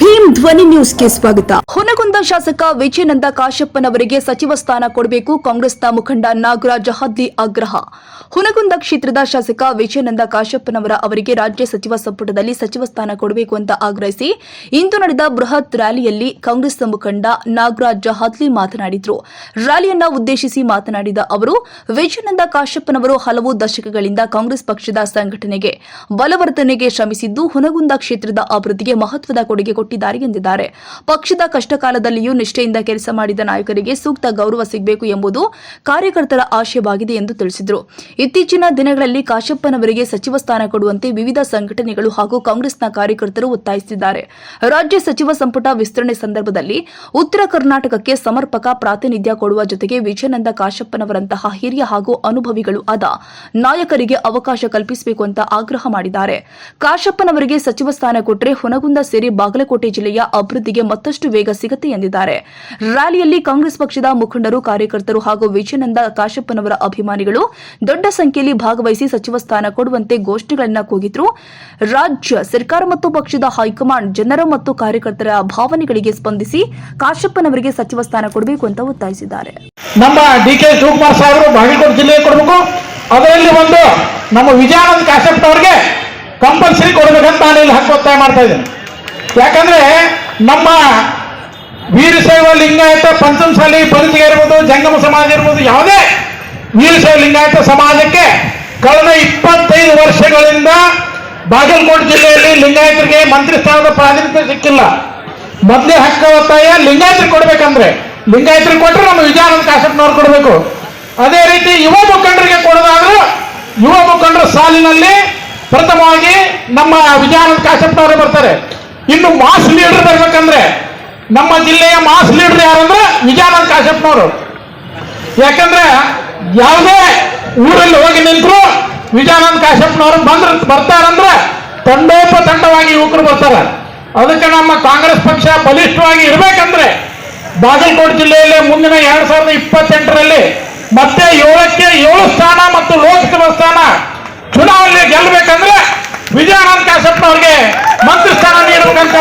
ಭೀಮ್ ಧ್ವನಿ ನ್ಯೂಸ್ಗೆ ಸ್ವಾಗತ. ಹುನಗುಂದ ಶಾಸಕ ವಿಜಯಾನಂದ ಕಾಶಪ್ಪನವರಿಗೆ ಸಚಿವ ಸ್ಥಾನ ಕೊಡಬೇಕು. ಕಾಂಗ್ರೆಸ್ನ ಮುಖಂಡ ನಾಗರಾಜ ಹದ್ಲಿ ಆಗ್ರಹ. ಹುನಗುಂದ ಕ್ಷೇತ್ರದ ಶಾಸಕ ವಿಜಯಾನಂದ ಕಾಶಪ್ಪನವರ ಅವರಿಗೆ ರಾಜ್ಯ ಸಚಿವ ಸಂಪುಟದಲ್ಲಿ ಸಚಿವ ಸ್ಥಾನ ಕೊಡಬೇಕು ಅಂತ ಆಗ್ರಹಿಸಿ ಇಂದು ನಡೆದ ಬೃಹತ್ ರ್ಯಾಲಿಯಲ್ಲಿ ಕಾಂಗ್ರೆಸ್ ಮುಖಂಡ ನಾಗರಾಜ ಹದ್ಲಿ ಮಾತನಾಡಿದರು. ರ್ಯಾಲಿಯನ್ನ ಉದ್ದೇಶಿಸಿ ಮಾತನಾಡಿದ ಅವರು, ವಿಜಯಾನಂದ ಕಾಶಪ್ಪನವರು ಹಲವು ದಶಕಗಳಿಂದ ಕಾಂಗ್ರೆಸ್ ಪಕ್ಷದ ಸಂಘಟನೆಗೆ ಬಲವರ್ಧನೆಗೆ ಶ್ರಮಿಸಿದ್ದು ಹುನಗುಂದ ಕ್ಷೇತ್ರದ ಅಭಿವೃದ್ಧಿಗೆ ಮಹತ್ವದ ಕೊಡುಗೆ ಕೊಟ್ಟಿದ್ದಾರೆ ಎಂದಿದ್ದಾರೆ. ಪಕ್ಷದ ಕಷ್ಟಕಾಲದಲ್ಲಿಯೂ ನಿಷ್ಠೆಯಿಂದ ಕೆಲಸ ಮಾಡಿದ ನಾಯಕರಿಗೆ ಸೂಕ್ತ ಗೌರವ ಸಿಗಬೇಕು ಎಂಬುದು ಕಾರ್ಯಕರ್ತರ ಆಶಯವಾಗಿದೆ ಎಂದು ತಿಳಿಸಿದರು. ಇತ್ತೀಚಿನ ದಿನಗಳಲ್ಲಿ ಕಾಶಪ್ಪನವರಿಗೆ ಸಚಿವ ಸ್ಥಾನ ಕೊಡುವಂತೆ ವಿವಿಧ ಸಂಘಟನೆಗಳು ಹಾಗೂ ಕಾಂಗ್ರೆಸ್ನ ಕಾರ್ಯಕರ್ತರು ಒತ್ತಾಯಿಸಿದ್ದಾರೆ. ರಾಜ್ಯ ಸಚಿವ ಸಂಪುಟ ವಿಸ್ತರಣೆ ಸಂದರ್ಭದಲ್ಲಿ ಉತ್ತರ ಕರ್ನಾಟಕಕ್ಕೆ ಸಮರ್ಪಕ ಪ್ರಾತಿನಿಧ್ಯ ಕೊಡುವ ಜೊತೆಗೆ ವಿಜಯಾನಂದ ಕಾಶಪ್ಪನವರಂತಹ ಹಿರಿಯ ಹಾಗೂ ಅನುಭವಿಗಳು ಆದ ನಾಯಕರಿಗೆ ಅವಕಾಶ ಕಲ್ಪಿಸಬೇಕು ಅಂತ ಆಗ್ರಹ ಮಾಡಿದ್ದಾರೆ. ಕಾಶಪ್ಪನವರಿಗೆ ಸಚಿವ ಸ್ಥಾನ ಕೊಟ್ಟರೆ ಹುನಗುಂದ ಸೇರಿ ಬಾಗಲಕೋಟೆ ಜಿಲ್ಲೆಯ ಅಭಿವೃದ್ಧಿಗೆ ಮತ್ತಷ್ಟು ವೇಗ ಸಿಗುತ್ತೆ ಎಂದಿದ್ದಾರೆ. ರ್ಯಾಲಿಯಲ್ಲಿ ಕಾಂಗ್ರೆಸ್ ಪಕ್ಷದ ಮುಖಂಡರು, ಕಾರ್ಯಕರ್ತರು ಹಾಗೂ ವಿಜಯಾನಂದ ಕಾಶಪ್ಪನವರ ಅಭಿಮಾನಿಗಳು ದೊಡ್ಡ ಸಂಖ್ಯೆಯಲ್ಲಿ ಭಾಗವಹಿಸಿ ಸಚಿವ ಸ್ಥಾನ ಕೊಡುವಂತೆ ಘೋಷಣೆಗಳನ್ನು ಕೂಗಿದ್ರು. ರಾಜ್ಯ ಸರ್ಕಾರ ಮತ್ತು ಪಕ್ಷದ ಹೈಕಮಾಂಡ್ ಜನರ ಮತ್ತು ಕಾರ್ಯಕರ್ತರ ಭಾವನೆಗಳಿಗೆ ಸ್ಪಂದಿಸಿ ಕಾಶಪ್ಪನವರಿಗೆ ಸಚಿವ ಸ್ಥಾನ ಕೊಡಬೇಕು ಅಂತ ಒತ್ತಾಯಿಸಿದ್ದಾರೆ. ನಮ್ಮ ಡಿ.ಕೆ. ಶಿವಕುಮಾರ್ ಸಾಹೇಬರು ಬಾಗಲಕೋಟೆ ಜಿಲ್ಲೆಗೆ ಕೊಡಬೇಕು. ಅದರಲ್ಲಿ ಒಂದು ನಮ್ಮ ವಿಜಯಾನಂದ ಕಾಶಪ್ಪನವರಿಗೆ ಕಂಪಲ್ಸರಿ ಕೊಡಬೇಕಂತ ನಾನು ಇಲ್ಲಿ ಒತ್ತಾಯ ಮಾಡ್ತಾ ಇದ್ದೇನೆ. ಯಾಕಂದ್ರೆ ನಮ್ಮ ವೀರಶೈವ ಲಿಂಗಾಯತ ಪಂಚಮಸಾಲಿ ಬದುಕಿಗೆ ಇರ್ಬೋದು, ಜಂಗಮ ಸಮಾಜ ಇರ್ಬೋದು, ಯಾವುದೇ ವೀರಶೈವ ಲಿಂಗಾಯತ ಸಮಾಜಕ್ಕೆ ಕಳೆದ 25 ವರ್ಷಗಳಿಂದ ಬಾಗಲಕೋಟೆ ಜಿಲ್ಲೆಯಲ್ಲಿ ಲಿಂಗಾಯತರಿಗೆ ಮಂತ್ರಿ ಸ್ಥಾನದ ಪ್ರಾತಿನಿಧ್ಯ ಸಿಕ್ಕಿಲ್ಲ. ಮೊದಲೇ ಹಕ್ಕ ಒತ್ತಾಯ ಲಿಂಗಾಯತರಿಗೆ ಕೊಡ್ಬೇಕಂದ್ರೆ ಲಿಂಗಾಯತರಿಗೆ ಕೊಟ್ಟರೆ ನಮ್ಮ ವಿಜಯಾನಂದ ಕಾಶಪ್ಪನವ್ರು ಕೊಡಬೇಕು. ಅದೇ ರೀತಿ ಯುವ ಮುಖಂಡರಿಗೆ ಕೊಡೋದಾದ್ರೂ ಯುವ ಮುಖಂಡರ ಸಾಲಿನಲ್ಲಿ ಪ್ರಥಮವಾಗಿ ನಮ್ಮ ವಿಜಯಾನಂದ ಕಾಶಪ್ಪನವರು ಬರ್ತಾರೆ. ಇನ್ನು ಮಾಸ್ ಲೀಡರ್ ಬರ್ಬೇಕಂದ್ರೆ ನಮ್ಮ ಜಿಲ್ಲೆಯ ಮಾಸ್ ಲೀಡರ್ ಯಾರಂದ್ರೆ ವಿಜಯಾನಂದ ಕಾಶಪ್ಪನವರು. ಯಾಕಂದ್ರೆ ಯಾವುದೇ ಊರಲ್ಲಿ ಹೋಗಿ ನಿಂತರು ವಿಜಯಾನಂದ ಕಾಶಪ್ಪನವರು ಬರ್ತಾರಂದ್ರೆ ತಂಡೋಪತಂಡವಾಗಿ ಯುವಕರು ಬರ್ತಾರೆ. ಅದಕ್ಕೆ ನಮ್ಮ ಕಾಂಗ್ರೆಸ್ ಪಕ್ಷ ಬಲಿಷ್ಠವಾಗಿ ಇರಬೇಕಂದ್ರೆ ಬಾಗಲಕೋಟೆ ಜಿಲ್ಲೆಯಲ್ಲಿ ಮುಂದಿನ 2028ರಲ್ಲಿ ಮತ್ತೆ 7ಕ್ಕೆ 7 ಸ್ಥಾನ ಮತ್ತು ಲೋಕಸಭಾ ಸ್ಥಾನ ಚುನಾವಣೆ ಗೆಲ್ಲಬೇಕಂದ್ರೆ ವಿಜಯಾನಂದ ಕಾಶಪ್ಪನವರಿಗೆ ಮಂತ್ರಿ ಸ್ಥಾನ ನೀಡಬೇಕಂತ